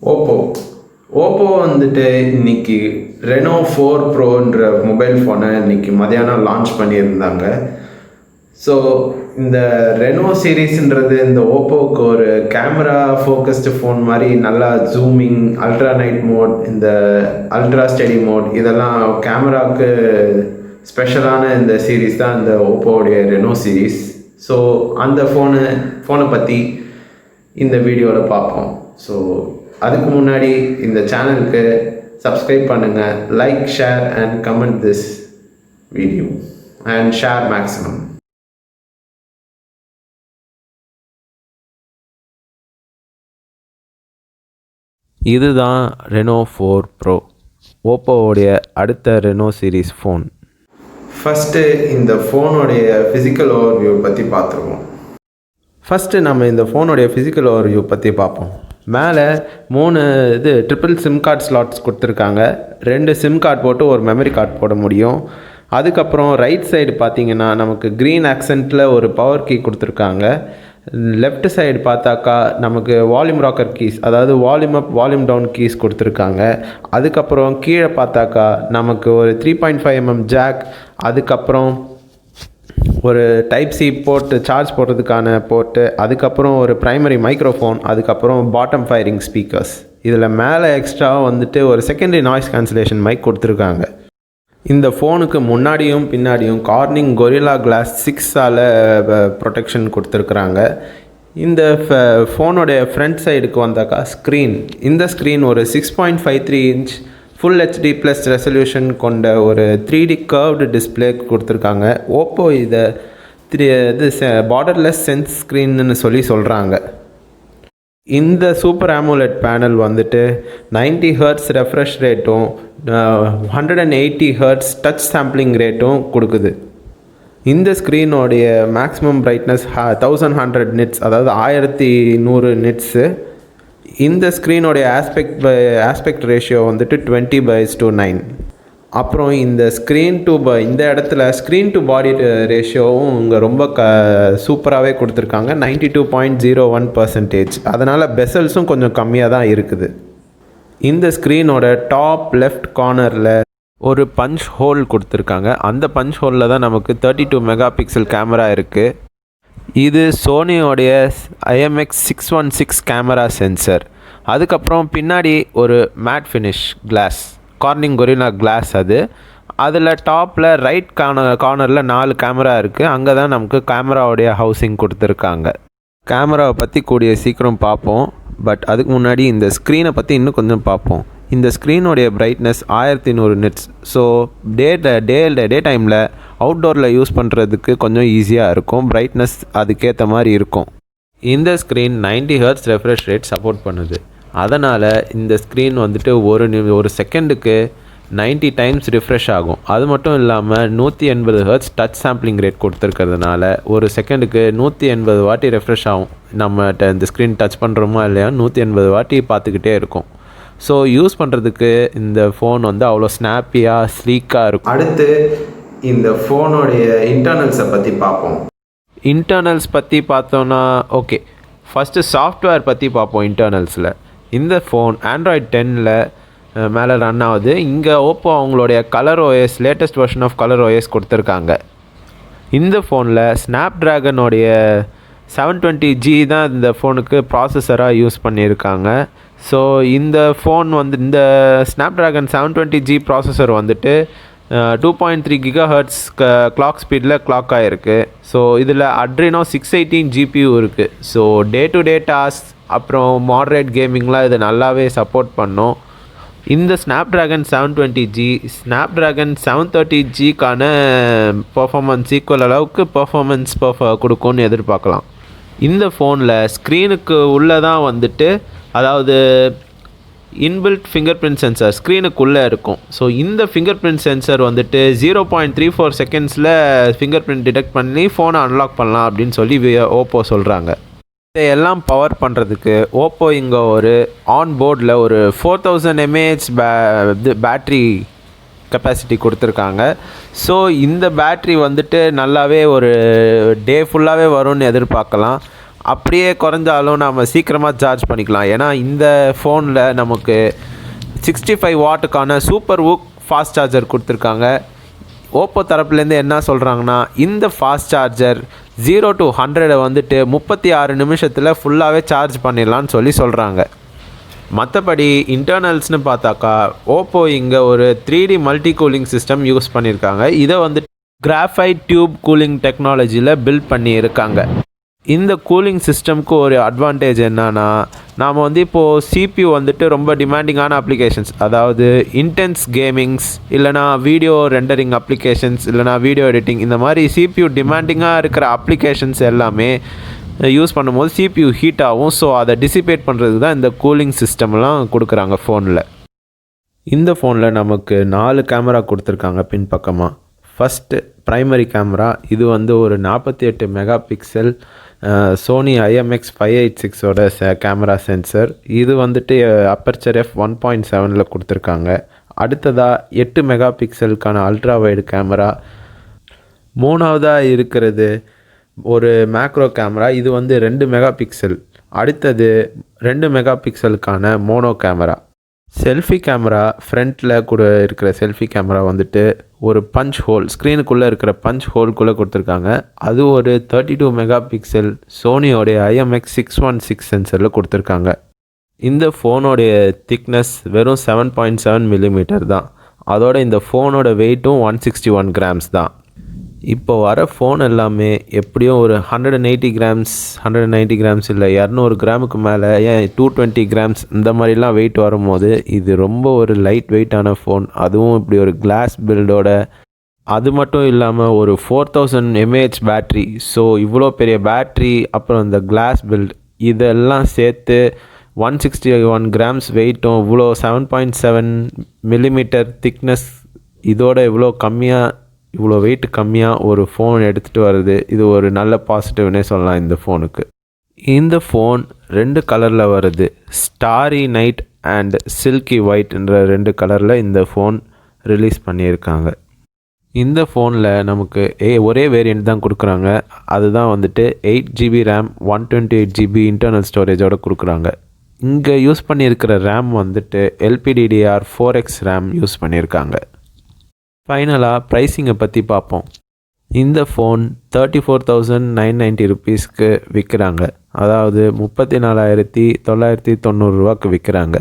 Oppo Oppo வந்துட்டு இன்னைக்கு Reno 4 ப்ரோன்ற mobile ஃபோனை இன்னைக்கு மதியானம் லான்ச் பண்ணியிருந்தாங்க. ஸோ இந்த ரெனோ சீரீஸ்ன்றது இந்த ஓப்போவுக்கு ஒரு கேமரா ஃபோக்கஸ்டு ஃபோன் மாதிரி நல்லா ஜூமிங், அல்ட்ரா நைட் மோட், இந்த அல்ட்ரா ஸ்டெடி மோட், இதெல்லாம் கேமராவுக்கு ஸ்பெஷலான இந்த சீரீஸ் தான் இந்த ஓப்போவுடைய ரெனோ சீரீஸ். ஸோ அந்த ஃபோனை பற்றி இந்த வீடியோவில் பார்ப்போம். ஸோ அதுக்கு முன்னாடி இந்த சேனலுக்கு சப்ஸ்கிரைப் பண்ணுங்கள், like, share and comment this video and share maximum. இதுதான் ரெனோ 4 ப்ரோ, ஓப்போவுடைய அடுத்த ரெனோ சீரீஸ் ஃபோன். ஃபஸ்ட்டு இந்த ஃபோனுடைய ஃபிசிக்கல் ஓவர்வியூ பற்றி பார்த்துருவோம். ஃபஸ்ட்டு நம்ம இந்த ஃபோனுடைய ஃபிசிக்கல் ஓவர்வியூ பற்றி பார்ப்போம். மேலே 3 ட்ரிபிள் சிம் கார்டு ஸ்லாட்ஸ் கொடுத்துருக்காங்க. 2 சிம் கார்டு போட்டு ஒரு மெமரி கார்டு போட முடியும். அதுக்கப்புறம் ரைட் சைடு பார்த்திங்கன்னா நமக்கு க்ரீன் ஆக்சென்ட்டில் ஒரு பவர் கீ கொடுத்துருக்காங்க. லெஃப்ட் சைடு பார்த்தாக்கா நமக்கு வால்யூம் ராக்கர் கீஸ், அதாவது volume up volume down keys கொடுத்துருக்காங்க. அதுக்கப்புறம் கீழே பார்த்தாக்கா நமக்கு ஒரு 3.5mm ஜாக், அதுக்கப்புறம் ஒரு டைப் சி போர்ட்டு, சார்ஜ் போடுறதுக்கான போர்ட்டு, அதுக்கப்புறம் ஒரு ப்ரைமரி மைக்ரோஃபோன், அதுக்கப்புறம் பாட்டம் ஃபயரிங் ஸ்பீக்கர்ஸ். இதில் மேலே எக்ஸ்ட்ராவாக வந்துட்டு ஒரு செகண்டரி நாய்ஸ் கேன்சலேஷன் மைக் கொடுத்துருக்காங்க. இந்த ஃபோனுக்கு முன்னாடியும் பின்னாடியும் கார்னிங் கொரில்லா கிளாஸ் 6ஆல் ப்ரொடெக்ஷன் கொடுத்துருக்குறாங்க. இந்த ஃபோனுடைய ஃப்ரண்ட் சைடுக்கு வந்தாக்கா ஸ்க்ரீன், இந்த ஸ்க்ரீன் ஒரு 6.53 inch full HD plus resolution கொண்ட ஒரு 3D கர்வ்டு டிஸ்பிளே கொடுத்துருக்காங்க. ஓப்போ இதை பார்டர்லெஸ் சென்ஸ் ஸ்க்ரீன்னு சொல்கிறாங்க. இந்த சூப்பர் ஆமோலெட் பேனல் வந்துட்டு 90 Hz ரெஃப்ரெஷ் ரேட்டும் 180 Hz டச் சாம்பிளிங் ரேட்டும் கொடுக்குது. இந்த ஸ்க்ரீனோடைய மேக்ஸிமம் பிரைட்னஸ் 1100 நிட்ஸ், அதாவது 1100 நிட்ஸு. இந்த ஸ்க்ரீனோடைய ஆஸ்பெக்ட் ரேஷியோ வந்துட்டு 20:9. அப்புறம் இந்த இந்த இடத்துல ஸ்க்ரீன் டு பாடி ரேஷியோவும் இங்கே ரொம்ப சூப்பராகவே கொடுத்துருக்காங்க, 92.01%. அதனால் பெசல்ஸும் கொஞ்சம் கம்மியாக தான் இருக்குது. இந்த ஸ்க்ரீனோட டாப் லெஃப்ட் கார்னரில் ஒரு பஞ்ச் ஹோல் கொடுத்துருக்காங்க. அந்த பஞ்ச் ஹோலில் தான் நமக்கு 32 மெகா பிக்சல் கேமரா இருக்குது. இது சோனியோடைய IMX616 கேமரா சென்சர். அதுக்கப்புறம் பின்னாடி ஒரு matte finish glass, Corning Gorilla glass. அதில் டாப்பில் ரைட் கார்னரில் 4 கேமரா இருக்குது. அங்கே தான் நமக்கு கேமராவுடைய ஹவுசிங் கொடுத்துருக்காங்க. கேமராவை பற்றி கூடிய சீக்கிரம் பார்ப்போம். பட் அதுக்கு முன்னாடி இந்த ஸ்க்ரீனை பற்றி இன்னும் கொஞ்சம் பார்ப்போம். இந்த ஸ்க்ரீனுடைய பிரைட்னஸ் 1100 நிட்ஸ். ஸோ டே டைமில் அவுட்டோரில் யூஸ் பண்ணுறதுக்கு கொஞ்சம் ஈஸியாக இருக்கும். பிரைட்னஸ் அதுக்கேற்ற மாதிரி இருக்கும். இந்த screen 90 Hz refresh rate support பண்ணுது. அதனால் இந்த ஸ்க்ரீன் வந்துட்டு ஒரு செகண்டுக்கு 90 டைம்ஸ் ரிஃப்ரெஷ் ஆகும். அது மட்டும் இல்லாமல் 180 Hz டச் சாம்பிளிங் ரேட் கொடுத்துருக்கிறதுனால ஒரு செகண்டுக்கு 180 வாட்டி ரெஃப்ரெஷ் ஆகும். நம்ம இந்த ஸ்க்ரீன் டச் பண்ணுறோமா இல்லையா 180 வாட்டி பார்த்துக்கிட்டே இருக்கும். ஸோ யூஸ் பண்ணுறதுக்கு இந்த ஃபோன் வந்து அவ்வளோ ஸ்னாப்பியாக ஸ்லீக்காக இருக்கும். அடுத்து இந்த ஃபோனுடைய இன்டர்னல்ஸை பற்றி பார்ப்போம். இன்டர்னல்ஸ் பற்றி பார்த்தோன்னா ஓகே, ஃபஸ்ட்டு சாஃப்ட்வேர் பற்றி பார்ப்போம். இன்டர்னல்ஸில் இந்த ஃபோன் Android 10ல் மேலே ரன் ஆகுது. இங்கே ஓப்போ அவங்களுடைய Color OS, latest version of Color OS கொடுத்துருக்காங்க. இந்த ஃபோனில் ஸ்னாப்ட்ராகனுடைய 720G தான் இந்த ஃபோனுக்கு ப்ராசஸராக யூஸ் பண்ணியிருக்காங்க. ஸோ இந்த ஃபோன் இந்த ஸ்னாப்ட்ராகன் 720G ப்ராசஸர் வந்துட்டு 2.3 GHz கிளாக் ஸ்பீடில் கிளாக் ஆகிருக்கு. ஸோ இதில் அட்ரினோ 618 GPU இருக்குது. So day to day task அப்புறம் மாடரேட் கேமிங்லாம் இது நல்லாவே சப்போர்ட் பண்ணும். இந்த ஸ்னாப்ட்ராகன் 720G ஸ்னாப்ட்ராகன் 730Gக்கான பர்ஃபார்மன்ஸ் ஈக்குவல் அளவுக்கு பர்ஃபார்மன்ஸ் கொடுக்கும்னு எதிர்பார்க்கலாம். இந்த ஃபோனில் ஸ்க்ரீனுக்கு உள்ளே தான் வந்துட்டு, அதாவது இன்பில்ட் ஃபிங்கர் பிரிண்ட் சென்சார் ஸ்க்ரீனுக்குள்ளே இருக்கும். ஸோ இந்த ஃபிங்கர் பிரிண்ட் சென்சர் வந்துட்டு 0.34 செகண்ட்ஸில் ஃபிங்கர் பிரிண்ட் டிடெக்ட் பண்ணி ஃபோனை அன்லாக் பண்ணலாம் அப்படின்னு சொல்லி ஓப்போ சொல்கிறாங்க. இதையெல்லாம் பவர் பண்ணுறதுக்கு ஓப்போ இங்கே ஒரு ஆன்போர்டில் ஒரு 4000 mAh பேட்ரி கெப்பாசிட்டி கொடுத்துருக்காங்க. ஸோ இந்த பேட்ரி வந்துட்டு நல்லாவே ஒரு டே ஃபுல்லாகவே வரும்னு எதிர்பார்க்கலாம். அப்படியே குறைஞ்சாலும் நம்ம சீக்கிரமாக சார்ஜ் பண்ணிக்கலாம். ஏன்னா இந்த ஃபோனில் நமக்கு 65 வாட்டுக்கான சூப்பர் ஊக் ஃபாஸ்ட் சார்ஜர் கொடுத்துருக்காங்க. ஓப்போ தரப்புலேருந்து என்ன சொல்கிறாங்கன்னா, இந்த ஃபாஸ்ட் சார்ஜர் 0 to 100 வந்துட்டு 36 நிமிஷத்தில் ஃபுல்லாகவே சார்ஜ் பண்ணிடலான்னு சொல்கிறாங்க. மற்றபடி இன்டர்னல்ஸ்னு பார்த்தாக்கா ஓப்போ இங்கே ஒரு 3D multi cooling system use பண்ணியிருக்காங்க. இதை வந்துட்டு கிராஃபைட் டியூப் கூலிங் டெக்னாலஜியில் பில்ட் பண்ணியிருக்காங்க. இந்த கூலிங் சிஸ்டம்க்கு ஒரு அட்வான்டேஜ் என்னன்னா, நாம் இப்போது CPU வந்துட்டு ரொம்ப டிமாண்டிங்கான அப்ளிகேஷன்ஸ், அதாவது இன்டென்ஸ் கேமிங்ஸ் இல்லைனா வீடியோ ரெண்டரிங் அப்ளிகேஷன்ஸ் இல்லைனா வீடியோ எடிட்டிங், இந்த மாதிரி CPU டிமாண்டிங்காக இருக்கிற அப்ளிகேஷன்ஸ் எல்லாமே யூஸ் பண்ணும்போது CPU ஹீட் ஆகும். ஸோ அதை டிசிபேட் பண்ணுறதுக்கு தான் இந்த கூலிங் சிஸ்டம்லாம் கொடுக்குறாங்க ஃபோனில். இந்த ஃபோனில் நமக்கு 4 கேமரா கொடுத்துருக்காங்க பின்பக்கமாக. ஃபஸ்ட்டு ப்ரைமரி கேமரா, இது ஒரு 48 மெகா பிக்சல் சோனி IMX586ஓட கேமரா சென்சர். இது அப்பர்ச்சர் f1.7 கொடுத்துருக்காங்க. அடுத்ததாக 8 மெகா பிக்சலுக்கான அல்ட்ரா வைடு கேமரா. மூணாவதாக இருக்கிறது ஒரு மேக்ரோ கேமரா, இது 2 மெகா பிக்சல். அடுத்தது 2 மெகா பிக்சலுக்கான மோனோ கேமரா. செல்ஃபி கேமரா, ஃப்ரண்ட்டில் கூட இருக்கிற செல்ஃபி கேமரா ஒரு பஞ்ச் ஹோல், ஸ்க்ரீனுக்குள்ளே இருக்கிற பஞ்ச் ஹோல்குள்ளே கொடுத்துருக்காங்க. அது ஒரு 32 மெகா பிக்சல் சோனியோடைய IMX616 சென்சரில் கொடுத்துருக்காங்க. இந்த ஃபோனோடைய திக்னஸ் வெறும் 7.7 மில்லிமீட்டர் தான். அதோட இந்த ஃபோனோட வெயிட்டும் 161 கிராம்ஸ் தான். இப்போ வர ஃபோன் எல்லாமே எப்படியும் ஒரு 180 கிராம்ஸ் 190 கிராம்ஸ் இல்லை 200 கிராமுக்கு மேலே, ஏன் 220 கிராம்ஸ் இந்த மாதிரிலாம் வெயிட் வரும்போது இது ரொம்ப ஒரு லைட் வெயிட்டான ஃபோன். அதுவும் இப்படி ஒரு கிளாஸ் பில்டோட. அது மட்டும் இல்லாமல் ஒரு 4000 mAh பேட்ரி. ஸோ இவ்வளோ பெரிய பேட்ரி, அப்புறம் இந்த கிளாஸ் பில்ட், இதெல்லாம் சேர்த்து 161 கிராம்ஸ் வெயிட்டும் இவ்வளோ 7.7 மில்லிமீட்டர் திக்னஸ், இதோட இவ்வளோ வெயிட் கம்மியாக ஒரு ஃபோன் எடுத்துகிட்டு வருது. இது ஒரு நல்ல பாசிட்டிவ்னே சொல்லலாம் இந்த ஃபோனுக்கு. இந்த ஃபோன் 2 கலரில் வருது. ஸ்டாரி நைட் அண்ட் சில்கி ஒயிட்ன்ற 2 கலரில் இந்த ஃபோன் ரிலீஸ் பண்ணியிருக்காங்க. இந்த ஃபோனில் நமக்கு ஒரே வேரியண்ட் தான் கொடுக்குறாங்க. அதுதான் 8GB ரேம் 128 GB இன்டர்னல் ஸ்டோரேஜோடு கொடுக்குறாங்க. இங்கே யூஸ் பண்ணியிருக்கிற ரேம் LPDDR4X ரேம் யூஸ் பண்ணியிருக்காங்க. ஃபைனலாக ப்ரைஸிங்கை பற்றி பார்ப்போம். இந்த ஃபோன் 34,990 ருபீஸ்க்கு விற்கிறாங்க. அதாவது 34,990 ரூபாய்க்கு விற்கிறாங்க.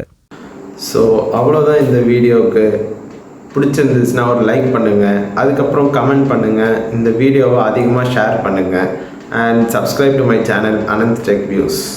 ஸோ அவ்வளோதான் இந்த வீடியோவுக்கு. பிடிச்சிருந்துச்சுன்னா ஒரு லைக் பண்ணுங்கள், அதுக்கப்புறம் கமெண்ட் பண்ணுங்கள், இந்த வீடியோவை அதிகமாக ஷேர் பண்ணுங்கள், and subscribe to my channel Anand Tech views.